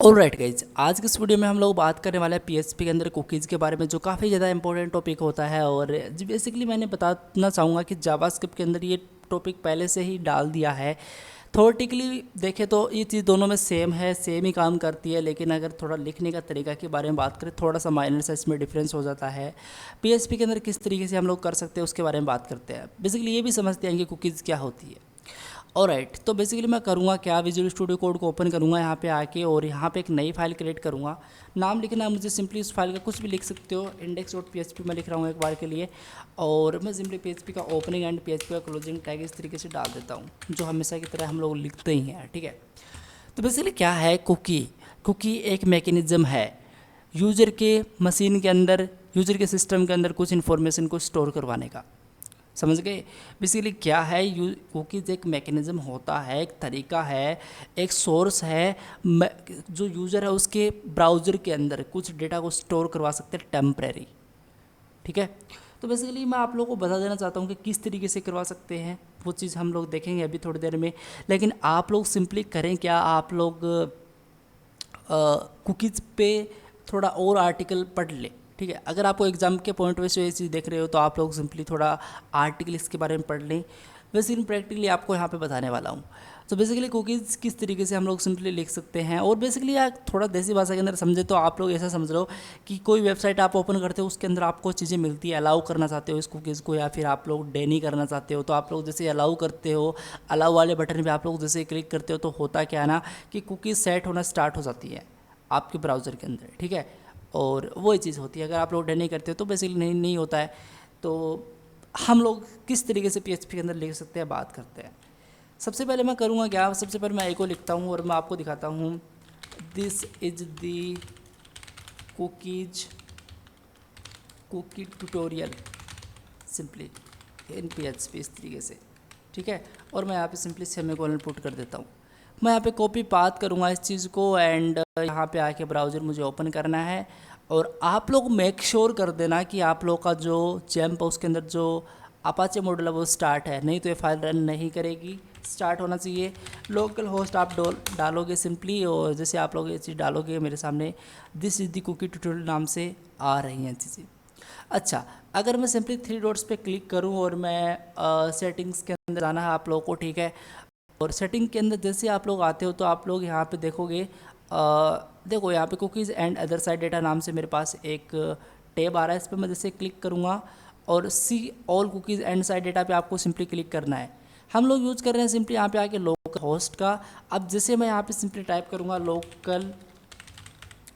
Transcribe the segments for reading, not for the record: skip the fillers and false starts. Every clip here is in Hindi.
ऑलराइट गाइज, आज के इस वीडियो में हम लोग बात करने वाले हैं पीएचपी के अंदर कुकीज़ के बारे में, जो काफ़ी ज़्यादा इंपॉर्टेंट टॉपिक होता है। और बेसिकली मैंने बताना चाहूँगा कि जावास्क्रिप्ट के अंदर ये टॉपिक पहले से ही डाल दिया है। थोरेटिकली देखें तो ये चीज़ दोनों में सेम है, सेम ही काम करती है, लेकिन अगर थोड़ा लिखने का तरीका के बारे में बात करें, थोड़ा सा माइनर सा इसमें डिफरेंस हो जाता है। पीएचपी के अंदर किस तरीके से हम लोग कर सकते हैं उसके बारे में बात करते हैं। बेसिकली ये भी समझते हैं कि कुकीज़ क्या होती है। ऑलराइट, तो बेसिकली मैं करूँगा क्या, विजुअल स्टूडियो कोड को ओपन करूँगा यहाँ पे आके, और यहाँ पे एक नई फाइल क्रिएट करूँगा। नाम लिखना है मुझे, सिंपली उस फाइल का कुछ भी लिख सकते हो। index.php मैं लिख रहा हूँ एक बार के लिए, और मैं सिंपली PHP का ओपनिंग एंड PHP का क्लोजिंग टैग इस तरीके से डाल देता हूँ, जो हमेशा की तरह हम लोग लिखते ही हैं। ठीक है, तो बेसिकली क्या है कुकी एक मैकेनिज़्म है यूज़र के मशीन के अंदर, यूज़र के सिस्टम के अंदर कुछ इन्फॉर्मेशन को स्टोर करवाने का। समझ गए? बेसिकली क्या है, कुकीज़ एक मैकेनिज़्म होता है, एक तरीका है, एक सोर्स है जो यूज़र है उसके ब्राउज़र के अंदर कुछ डेटा को स्टोर करवा सकते हैं टेम्परेरी। ठीक है, तो बेसिकली मैं आप लोगों को बता देना चाहता हूँ कि किस तरीके से करवा सकते हैं, वो चीज़ हम लोग देखेंगे अभी थोड़ी देर में। लेकिन आप लोग सिंपली करें क्या, आप लोग कुकीज़ पे थोड़ा और आर्टिकल पढ़ लें। ठीक है, अगर आपको एग्जाम के पॉइंट से ये चीज़ देख रहे हो तो आप लोग सिंपली थोड़ा आर्टिकल इसके बारे में पढ़ लें। वैसे इन प्रैक्टिकली आपको यहाँ पे बताने वाला हूँ। तो बेसिकली कुकीज़ किस तरीके से हम लोग सिंपली लिख सकते हैं, और बेसिकली यार थोड़ा देसी भाषा के अंदर समझे तो आप लोग ऐसा समझ लो कि कोई वेबसाइट आप ओपन करते हो, उसके अंदर आपको चीज़ें मिलती है, अलाउ करना चाहते हो इस कुकीज़ को, या फिर आप लोग डे नहीं करना चाहते हो, तो आप लोग जैसे अलाउ करते हो, अलाउ वाले बटन पर आप लोग जैसे क्लिक करते हो तो होता क्या है ना कि कुकीज़ सेट होना स्टार्ट हो जाती है आपके ब्राउज़र के अंदर। ठीक है, और वही चीज़ होती है, अगर आप लोग डर नहीं करते हो तो बेसिकली नहीं होता है। तो हम लोग किस तरीके से पीएचपी के अंदर लिख सकते हैं, बात करते हैं। सबसे पहले मैं करूँगा क्या, सबसे पहले मैं एको लिखता हूँ और मैं आपको दिखाता हूँ। This is the cookie tutorial simply in PHP, इस तरीके से। ठीक है, और मैं यहाँ पे सिंपली सेमीकोलन पुट कर देता हूँ। मैं यहाँ पे कॉपी पाथ करूँगा इस चीज़ को, एंड यहाँ पे आके ब्राउज़र मुझे ओपन करना है। और आप लोग मेक श्योर कर देना कि आप लोग का जो जैम्प है उसके अंदर जो अपाचे मॉडल है वो स्टार्ट है, नहीं तो ये फाइल रन नहीं करेगी। स्टार्ट होना चाहिए। लोकल होस्ट आप डालोगे सिंपली, और जैसे आप लोग ये चीज़ डालोगे मेरे सामने this is the cookie tutorial नाम से आ रही हैं चीज़ें। अच्छा, अगर मैं सिंपली 3 डॉट्स पे क्लिक करूं और मैं सेटिंग्स के अंदर जाना है आप लोगों को। ठीक है, और सेटिंग के अंदर जैसे आप लोग आते हो तो आप लोग यहाँ पे देखोगे, देखो यहाँ पे cookies and other side data नाम से मेरे पास एक टैब आ रहा है। इस पर मैं जैसे क्लिक करूँगा और see all cookies and site data पे आपको सिंपली क्लिक करना है। हम लोग यूज़ कर रहे हैं सिंपली यहाँ पे आके लोकल होस्ट का। अब जैसे मैं यहाँ पे सिंपली टाइप करूँगा लोकल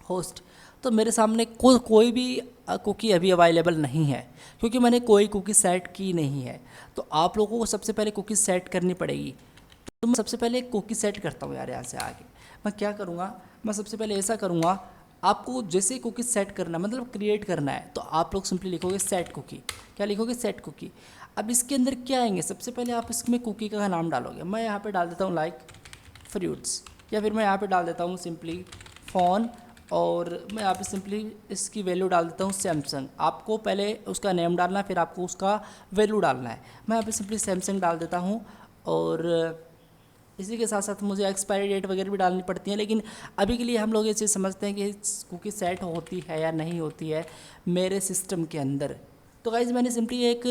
होस्ट, तो मेरे सामने कोई भी कुकी अभी अवेलेबल नहीं है, क्योंकि मैंने कोई कुकी सेट की नहीं है। तो आप लोगों को सबसे पहले कुकी सेट करनी पड़ेगी। तो मैं सबसे पहले एक कुकी सेट करता हूँ यार। यहाँ से आगे मैं क्या करूँगा, मैं सबसे पहले ऐसा करूँगा, आपको जैसे कुकी सेट करना मतलब क्रिएट करना है तो आप लोग सिंपली लिखोगे सेट कुकी। क्या लिखोगे? Set cookie. अब इसके अंदर क्या आएंगे, सबसे पहले आप इसमें कुकी का नाम डालोगे। मैं यहाँ पे डाल देता हूँ लाइक फ्रूट्स, या फिर मैं यहाँ पे डाल देता हूँ सिंपली फ़ोन, और मैं यहाँ पे सिंपली इसकी वैल्यू डाल देता हूँ सैमसंग। आपको पहले उसका नेम डालना है, फिर आपको उसका वैल्यू डालना है। मैं यहाँ पे सिंपली सैमसंग डाल देता हूँ, और इसी के साथ साथ मुझे एक्सपायरी डेट वगैरह भी डालनी पड़ती है। लेकिन अभी के लिए हम लोग ये चीज़ समझते हैं कि कुकी सेट होती है या नहीं होती है मेरे सिस्टम के अंदर। तो गाइज़ मैंने सिंपली एक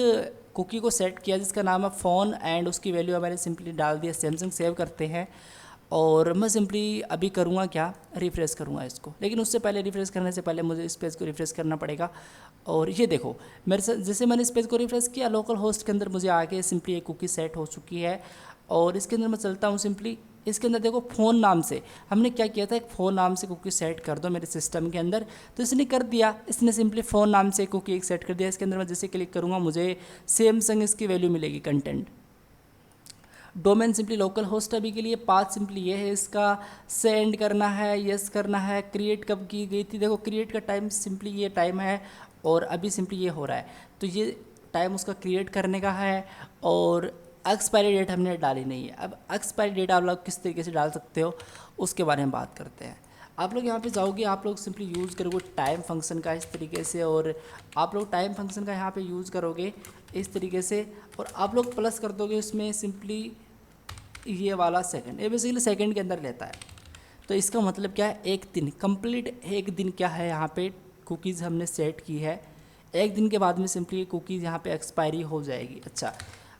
कुकी को सेट किया जिसका नाम है फ़ोन, एंड उसकी वैल्यू मैंने सिंपली डाल दिया सैमसंग। सेव करते हैं, और मैं सिंपली अभी करूँगा क्या, रिफ़्रेश करूँगा इसको। लेकिन उससे पहले, रिफ़्रेश करने से पहले मुझे इस पेज को रिफ़्रेश करना पड़ेगा। और ये देखो मेरे साथ, जैसे मैंने इस पेज को रिफ़्रेश किया, लोकल होस्ट के अंदर मुझे आके सिंपली एक कुकी सेट हो चुकी है। और इसके अंदर मैं चलता हूँ सिंपली, इसके अंदर देखो फ़ोन नाम से हमने क्या किया था, एक फ़ोन नाम से कुकी सेट कर दो मेरे सिस्टम के अंदर। तो इसने कर दिया, इसने सिंपली फ़ोन नाम से कुकी एक सेट कर दिया। इसके अंदर मैं जैसे क्लिक करूँगा मुझे सैमसंग इसकी वैल्यू मिलेगी। Content domain simply local host अभी के लिए। पाथ सिंपली ये है, इसका सेंड करना है, यस करना है। क्रिएट कब की गई थी, देखो क्रिएट का टाइम सिंपली ये टाइम है, और अभी सिंपली ये हो रहा है, तो ये टाइम उसका क्रिएट करने का है। और एक्सपायरी डेट हमने डाली नहीं है। अब एक्सपायरी डेट आप लोग किस तरीके से डाल सकते हो उसके बारे में बात करते हैं। आप लोग यहाँ पे जाओगे, आप लोग सिंपली यूज़ करोगे टाइम फंक्शन का इस तरीके से, और आप लोग टाइम फंक्शन का यहाँ पे यूज़ करोगे इस तरीके से, और आप लोग प्लस कर दोगे इसमें सिंपली ये वाला सेकंड। ये बेसिकली सेकंड के अंदर लेता है। तो इसका मतलब क्या है, एक दिन कंप्लीट, एक दिन क्या है यहाँ पे कुकीज़ हमने सेट की है, एक दिन के बाद में सिंपली ये कुकीज़ यहाँ पे एक्सपायरी हो जाएगी। अच्छा,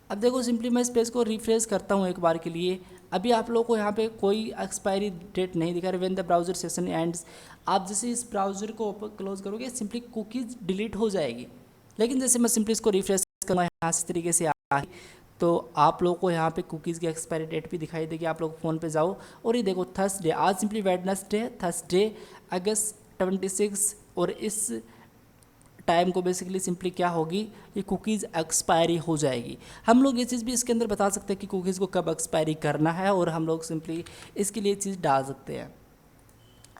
अब देखो सिंपली मैं इस पेज को रिफ्रेश करता हूँ एक बार के लिए। अभी आप लोगों को यहाँ पे कोई एक्सपायरी डेट नहीं दिखा रहा, when the browser session ends. आप जैसे इस ब्राउज़र को ओपन क्लोज करोगे सिंपली कुकीज़ डिलीट हो जाएगी। लेकिन जैसे मैं सिंपली इसको रिफ्रेश करूँगा यहाँ से तरीके से तो आप लोगों को यहाँ पे कुकीज़ की एक्सपायरी डेट भी दिखाई देगी। आप लोग फ़ोन पे जाओ और ये देखो थर्सडे, आज सिंपली वेडनेसडे, थर्सडे अगस्त 26, और इस टाइम को बेसिकली सिंपली क्या होगी, ये कुकीज़ एक्सपायरी हो जाएगी। हम लोग ये चीज़ भी इसके अंदर बता सकते हैं कि कुकीज़ को कब एक्सपायरी करना है, और हम लोग सिंपली इसके लिए चीज़ डाल सकते हैं।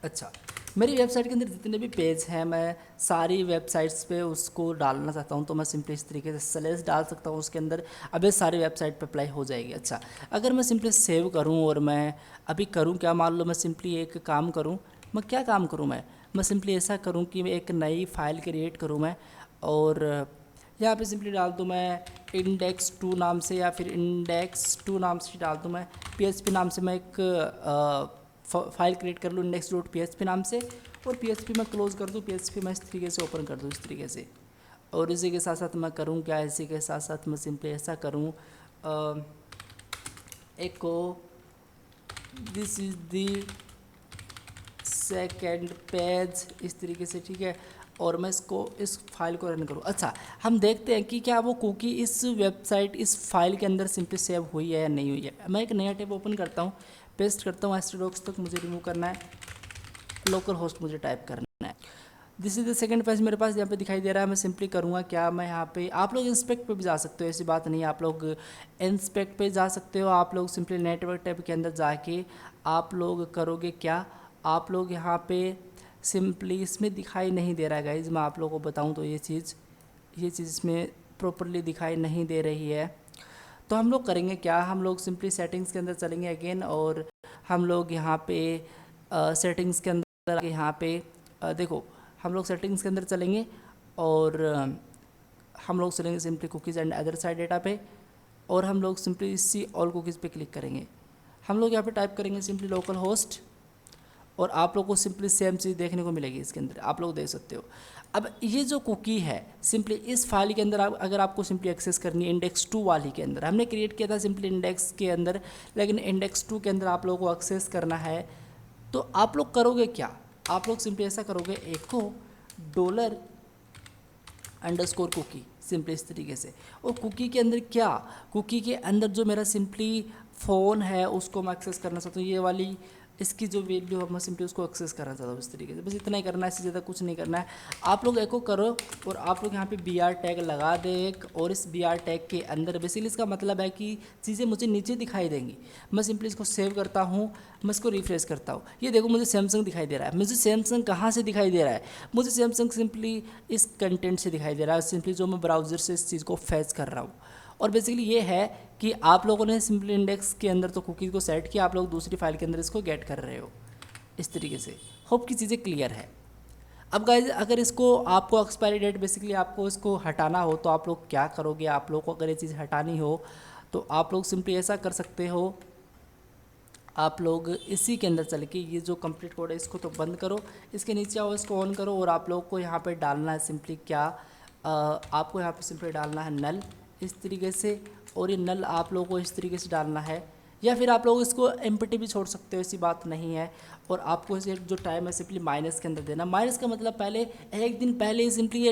अच्छा, मेरी वेबसाइट के अंदर जितने भी पेज हैं मैं सारी वेबसाइट्स पे उसको डालना चाहता हूँ, तो मैं सिंपली इस तरीके से स्लैश डाल सकता हूँ उसके अंदर। अब ये सारी वेबसाइट पे अप्लाई हो जाएगी। अच्छा, अगर मैं सिंपली सेव करूँ और मैं अभी करूँ क्या, मान लो मैं सिंपली एक काम करूँ, मैं क्या काम करूँ, मैं सिंपली ऐसा करूँ कि मैं एक नई फ़ाइल क्रिएट करूँ मैं, और यहाँ पे सिंपली डाल दूँ मैं index2 नाम से, या फिर index2 नाम से डाल दूँ मैं, PHP नाम से मैं एक फाइल क्रिएट कर लूँ index.php नाम से, और PHP मैं क्लोज़ कर दूँ, PHP मैं इस तरीके से ओपन कर दूँ इस तरीके से। और इसी के साथ साथ मैं करूँ क्या, इसी के साथ साथ मैं सिंपली ऐसा करूँ, एको this is the second page, इस तरीके से, ठीक है। और मैं इसको, इस फाइल को रन करूँ। अच्छा, हम देखते हैं कि क्या वो कुकी इस वेबसाइट, इस फाइल के अंदर सिंपली सेव हुई है या नहीं हुई है। मैं एक नया टैब ओपन करता हूँ, पेस्ट करता हूँ, htdocs तक मुझे रिमूव करना है, लोकल होस्ट मुझे टाइप करना है। This is the second page मेरे पास यहाँ पे दिखाई दे रहा है। मैं सिंपली करूँगा क्या, मैं यहाँ पे, आप लोग इंस्पेक्ट पे भी जा सकते हो, ऐसी बात नहीं है, आप लोग इंस्पेक्ट पे जा सकते हो। आप लोग सिंपली नेटवर्क टैब के अंदर जाके आप लोग करोगे क्या, आप लोग यहाँ पे सिंपली, इसमें दिखाई नहीं दे रहा है गाइज, मैं आप लोगों को बताऊँ तो ये चीज़ इसमें प्रॉपरली दिखाई नहीं दे रही है। तो हम लोग करेंगे क्या, हम लोग सिंपली सेटिंग्स के अंदर चलेंगे अगेन, और हम लोग यहाँ पे सेटिंग्स के अंदर, यहाँ पे देखो, हम लोग सेटिंग्स के अंदर चलेंगे, और हम लोग चलेंगे simply cookies and other side data पे, और हम लोग सिंपली इसी ऑल कुकीज़ पे क्लिक करेंगे। हम लोग यहाँ पे टाइप करेंगे सिंपली लोकल होस्ट, और आप लोग को सिंपली सेम चीज़ देखने को मिलेगी इसके अंदर, आप लोग देख सकते हो। अब ये जो कुकी है सिंपली इस फाइल के अंदर, अगर आपको सिंपली एक्सेस करनी है index2 वाली के अंदर, हमने क्रिएट किया था सिंपली इंडेक्स के अंदर, लेकिन index2 के अंदर आप लोगों को एक्सेस करना है, तो आप लोग करोगे क्या, आप लोग सिंपली ऐसा करोगे, एको $_ कुकी, सिंपली इस तरीके से। और कुकी के अंदर क्या, कुकी के अंदर जो मेरा सिंपली फ़ोन है उसको मैं एक्सेस करना चाहता हूँ, ये वाली इसकी जो वैल्यू है मैं सिंपली उसको एक्सेस करना चाहता हूँ इस तरीके से। बस इतना ही करना है, इससे ज़्यादा कुछ नहीं करना है। आप लोग एको करो, और आप लोग यहाँ पे BR टैग लगा दे एक, और इस BR टैग के अंदर बेसिकली इसका मतलब है कि चीज़ें मुझे नीचे दिखाई देंगी। मैं सिंपली इसको सेव करता हूँ, मैं इसको रिफ्रेश करता हूँ, ये देखो मुझे सैमसंग दिखाई दे रहा है। मुझे सैमसंग कहाँ से दिखाई दे रहा है, मुझे सैमसंग सिंपली इस कंटेंट से दिखाई दे रहा है, सिंपली जो मैं ब्राउज़र से इस चीज़ को फैच कर रहा हूँ। और बेसिकली ये है कि आप लोगों ने सिंपली इंडेक्स के अंदर तो कुकीज़ को सेट किया, आप लोग दूसरी फाइल के अंदर इसको गेट कर रहे हो इस तरीके से। होप की चीज़ें क्लियर है। अब गाइज, अगर इसको आपको एक्सपायरी डेट बेसिकली आपको इसको हटाना हो तो आप लोग क्या करोगे, आप लोग को अगर ये चीज़ हटानी हो तो आप लोग सिंपली ऐसा कर सकते हो, आप लोग इसी के अंदर चल के ये जो कंप्लीट कोड है इसको तो बंद करो, इसके नीचे आओ, इसको ऑन करो, और आप लोग को यहाँ पे डालना है सिंपली क्या, आपको यहाँ पे सिंपली डालना है नल इस तरीके से, और ये नल आप लोगों को इस तरीके से डालना है, या फिर आप लोग इसको एम्प्टी भी छोड़ सकते हो, ऐसी बात नहीं है। और आपको इसे जो टाइम है सिंपली माइनस के अंदर देना। माइनस का मतलब पहले एक दिन पहले ही सिंपली ये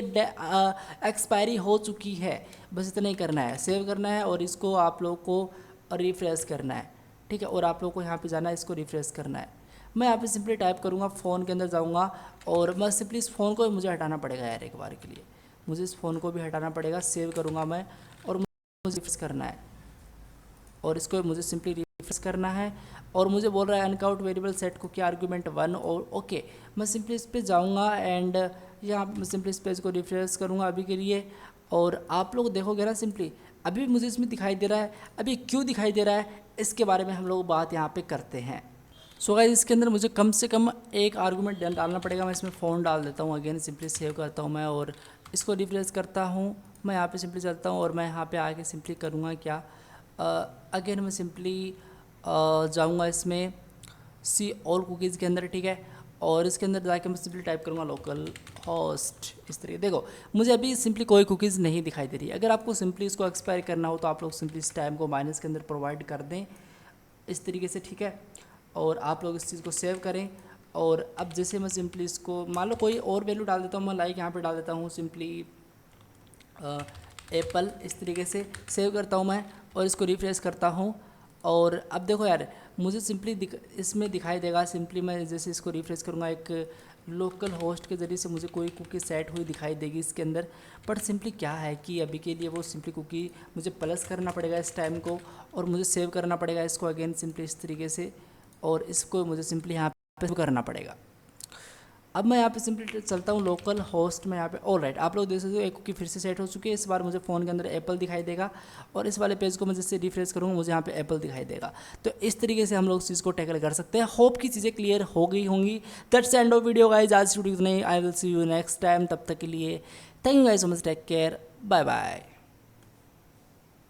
एक्सपायरी हो चुकी है, बस इतना ही करना है, सेव करना है, और इसको आप लोग को रिफ्रेश करना है, ठीक है। और आप लोग को यहाँ पे जाना है, इसको रिफ्रेश करना है। मैं यहाँ पे सिंपली टाइप करूँगा, फ़ोन के अंदर जाऊँगा, और मैं सिंपली इस फ़ोन को मुझे हटाना पड़ेगा यार, एक बार के लिए मुझे इस फ़ोन को भी हटाना पड़ेगा। सेव करूँगा मैं, और मुझे रिफ्रेश करना है, और इसको मुझे सिंपली रिफ्रेश करना है, और मुझे बोल रहा है uncaught variable set cookie argument 1, और ओके, मैं सिंपली इस पर जाऊँगा, एंड यहाँ मैं सिंपली इस पेज को रिफ्रेश करूँगा अभी के लिए, और आप लोग देखोगे ना सिंपली अभी मुझे इसमें दिखाई दे रहा है। अभी क्यों दिखाई दे रहा है इसके बारे में हम लोग बात यहाँ पे करते हैं। सो गाइस, इसके अंदर मुझे कम से कम एक आर्गूमेंट डालना पड़ेगा। मैं इसमें फ़ोन डाल देता हूँ, अगेन सिंपली सेव करता हूँ मैं, और इसको रिफ्रेश करता हूँ। मैं यहाँ पे सिंपली चलता हूँ, और मैं यहाँ पे आके सिंपली करूँगा क्या, अगेन मैं सिंपली जाऊँगा इसमें, सी ऑल कुकीज़ के अंदर, ठीक है। और इसके अंदर जाके मैं सिंपली टाइप करूँगा लोकल होस्ट, इस तरीके। देखो मुझे अभी सिंपली कोई कुकीज़ नहीं दिखाई दे रही। अगर आपको सिंपली इसको एक्सपायर करना हो तो आप लोग सिंपली इस टाइम को माइनस के अंदर प्रोवाइड कर दें इस तरीके से, ठीक है। और आप लोग इस चीज़ को सेव करें। और अब जैसे मैं सिंपली इसको मान लो कोई और वैल्यू डाल देता हूँ, मैं लाइक यहाँ पे डाल देता हूँ सिंपली एप्पल, इस तरीके से सेव करता हूँ मैं और इसको रिफ्रेश करता हूँ। और अब देखो यार मुझे सिंपली इसमें दिखाई देगा, सिंपली मैं जैसे इसको रिफ्रेश करूँगा एक लोकल होस्ट के ज़रिए से मुझे कोई कुकी सेट हुई दिखाई देगी इसके अंदर। बट सिंपली क्या है कि अभी के लिए वो सिंपली कुकी मुझे प्लस करना पड़ेगा इस टाइम को, और मुझे सेव करना पड़ेगा इसको अगेन सिंपली इस तरीके से, और इसको मुझे सिंपली यहाँ पे करना पड़ेगा। अब मैं यहाँ पे सिंपली चलता हूँ लोकल होस्ट में यहाँ पे। ऑल राइट, आप लोग देख सकते हो एक कुकी फिर से सेट हो चुकी है। इस बार मुझे फ़ोन के अंदर एप्पल दिखाई देगा और इस वाले पेज को मैं जैसे रिफ्रेश करूँगा मुझे यहाँ पे एप्पल दिखाई देगा। तो इस तरीके से हम लोग इस चीज़ को टैकल कर सकते हैं। होप की चीज़ें क्लियर हो गई होंगी। That's end of video guys, आज वीडियो नहीं, I will see you next time. तब तक के लिए thank you guys so much, take care, bye bye.